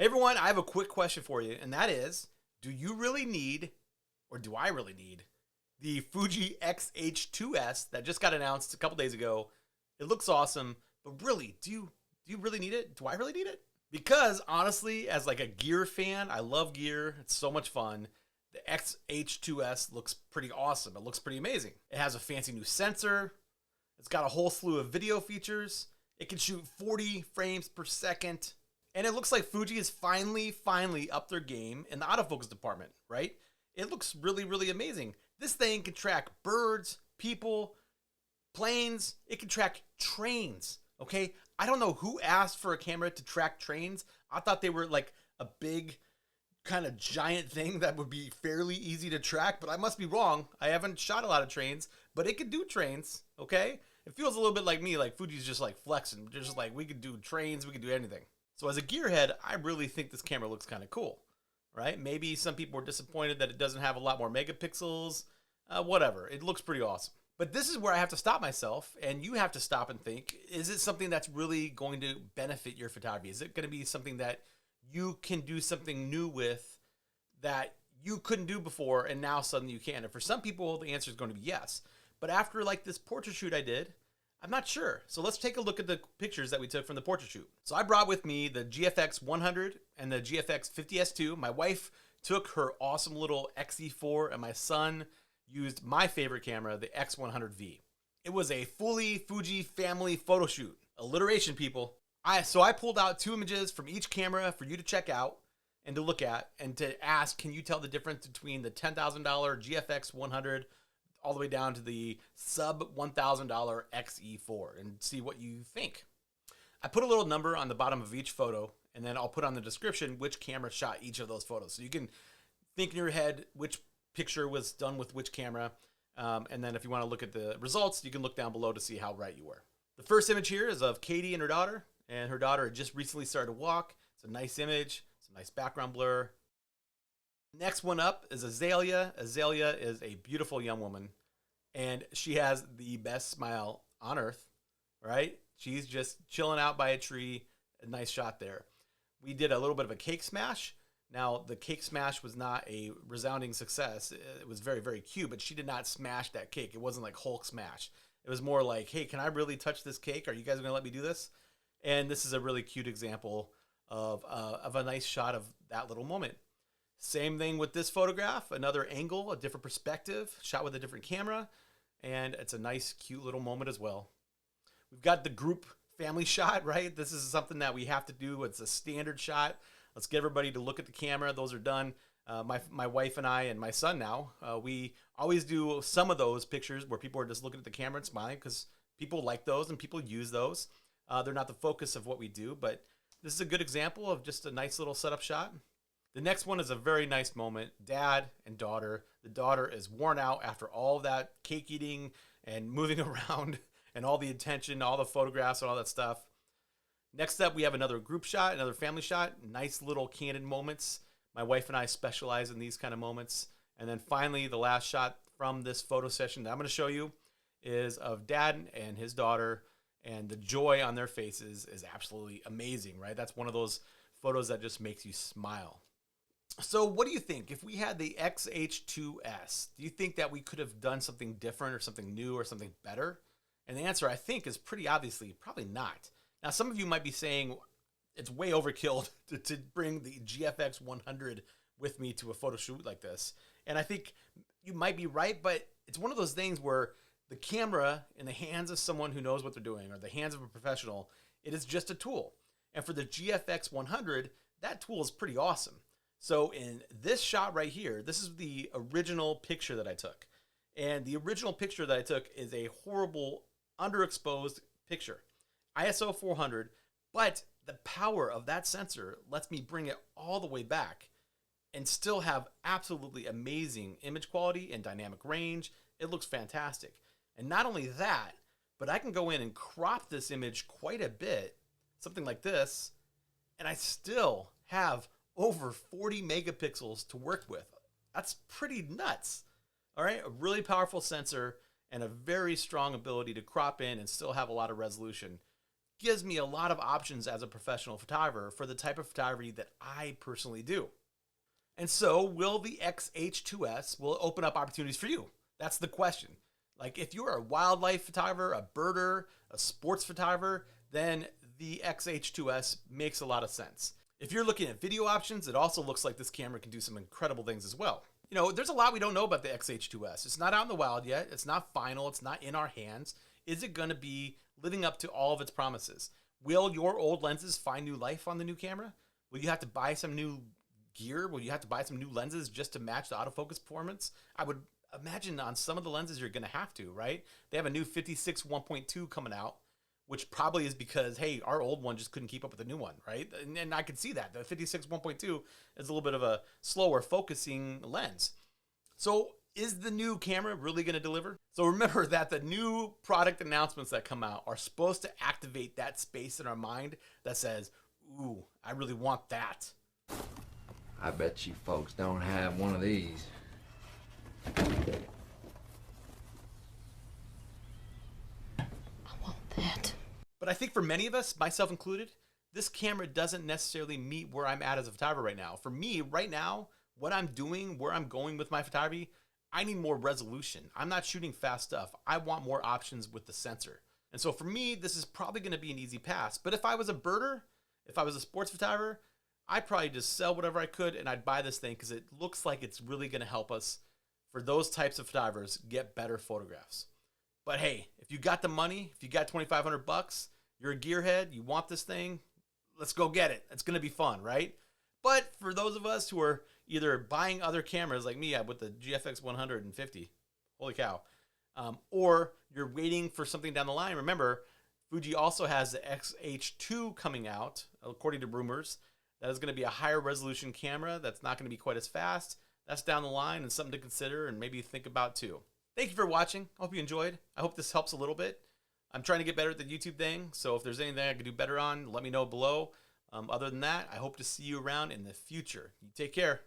Hey everyone, I have a quick question for you, and that is, do you really need, or do I really need, the Fuji X-H2s that just got announced a couple days ago? It looks awesome, but really, do you really need it? Do I really need it? Because honestly, as like a gear fan, I love gear. It's so much fun. The X-H2s looks pretty awesome. It looks pretty amazing. It has a fancy new sensor. It's got a whole slew of video features. It can shoot 40 frames per second. And it looks like Fuji is finally upped their game in the autofocus department, right? It looks really amazing. This thing can track birds, people, planes. It can track trains, okay? I don't know who asked for a camera to track trains. I thought they were like a big kind of giant thing that would be fairly easy to track, but I must be wrong. I haven't shot a lot of trains, but it can do trains, okay? It feels a little bit like me, like Fuji's just like flexing. Just like, we could do trains, we could do anything. So as a gearhead, I really think this camera looks kind of cool, right? Maybe some people are disappointed that it doesn't have a lot more megapixels, whatever. It looks pretty awesome. But this is where I have to stop myself, and you have to stop and think, is it something that's really going to benefit your photography? Is it going to be something that you can do something new with that you couldn't do before, and now suddenly you can? And for some people, the answer is going to be yes. But after like this portrait shoot I did, I'm not sure. So let's take a look at the pictures that we took from the portrait shoot. So I brought with me the GFX 100 and the GFX 50S2. My wife took her awesome little XE4, and my son used my favorite camera, the X100V. It was a fully Fuji family photo shoot. Alliteration, people. So I pulled out 2 images from each camera for you to check out and to look at and to ask, can you tell the difference between the $10,000 GFX 100 all the way down to the sub $1,000 XE4 and see what you think. I put a little number on the bottom of each photo, and then I'll put on the description which camera shot each of those photos. So you can think in your head which picture was done with which camera. And then if you want to look at the results, you can look down below to see how right you were. The first image here is of Katie and her daughter had just recently started to walk. It's a nice image. It's a nice background blur. Next one up is Azalea. Azalea is a beautiful young woman, and she has the best smile on earth, right? She's just chilling out by a tree. A nice shot there. We did a little bit of a cake smash. Now, the cake smash was not a resounding success. It was very cute, but she did not smash that cake. It wasn't like Hulk smash. It was more like, hey, can I really touch this cake? Are you guys going to let me do this? And this is a really cute example of a nice shot of that little moment. Same thing with this photograph, another angle, a different perspective, shot with a different camera, and it's a nice, cute little moment as well. We've got the group family shot, right? This is something that we have to do. It's a standard shot. Let's get everybody to look at the camera. Those are done. My wife and I and my son now, we always do some of those pictures where people are just looking at the camera and smiling because people like those and people use those. They're not the focus of what we do, but this is a good example of just a nice little setup shot. The next one is a very nice moment. Dad and daughter. The daughter is worn out after all that cake eating and moving around and all the attention, all the photographs and all that stuff. Next up, we have another group shot, another family shot. Nice little candid moments. My wife and I specialize in these kind of moments. And then finally, the last shot from this photo session that I'm going to show you is of Dad and his daughter. And the joy on their faces is absolutely amazing, right? That's one of those photos that just makes you smile. So what do you think? If we had the X-H2s, do you think that we could have done something different or something new or something better? And the answer, I think, is pretty obviously probably not. Now, some of you might be saying it's way overkill to bring the GFX 100 with me to a photo shoot like this. And I think you might be right, but it's one of those things where the camera in the hands of someone who knows what they're doing or the hands of a professional, it is just a tool. And for the GFX 100, that tool is pretty awesome. So in this shot right here, this is the original picture that I took. And the original picture that I took is a horrible underexposed picture. ISO 400, but the power of that sensor lets me bring it all the way back and still have absolutely amazing image quality and dynamic range. It looks fantastic. And not only that, but I can go in and crop this image quite a bit, something like this, and I still have over 40 megapixels to work with. That's pretty nuts. All right, a really powerful sensor and a very strong ability to crop in and still have a lot of resolution. gives me a lot of options as a professional photographer for the type of photography that I personally do. And so, will the X-H2s will open up opportunities for you? That's the question. Like, if you're a wildlife photographer, a birder, a sports photographer, then the X-H2s makes a lot of sense. If you're looking at video options, it also looks like this camera can do some incredible things as well. You know, there's a lot we don't know about the X-H2s. It's not out in the wild yet. It's not final. It's not in our hands. Is it going to be living up to all of its promises? Will your old lenses find new life on the new camera? Will you have to buy some new gear? Will you have to buy some new lenses just to match the autofocus performance? I would imagine on some of the lenses you're going to have to, right? They have a new 56 1.2 coming out, which probably is because, hey, our old one just couldn't keep up with the new one, right? And I could see that. The 56 1.2 is a little bit of a slower focusing lens. So is the new camera really going to deliver? So remember that the new product announcements that come out are supposed to activate that space in our mind that says, ooh, I really want that. I bet you folks don't have one of these. I want that. But I think for many of us, myself included, this camera doesn't necessarily meet where I'm at as a photographer right now. For me, right now, what I'm doing, where I'm going with my photography, I need more resolution. I'm not shooting fast stuff. I want more options with the sensor. And so for me, this is probably going to be an easy pass. But if I was a birder, if I was a sports photographer, I'd probably just sell whatever I could and I'd buy this thing because it looks like it's really going to help us, for those types of photographers, get better photographs. But hey, if you got the money, if you got $2,500, you're a gearhead, you want this thing, let's go get it. It's going to be fun, right? But for those of us who are either buying other cameras like me with the GFX 150, holy cow, or you're waiting for something down the line, remember, Fuji also has the X-H2 coming out, according to rumors. That is going to be a higher resolution camera that's not going to be quite as fast. That's down the line and something to consider and maybe think about too. Thank you for watching. I hope you enjoyed. I hope this helps a little bit. I'm trying to get better at the YouTube thing, so if there's anything I can do better on, let me know below. Other than that, I hope to see you around in the future. You take care.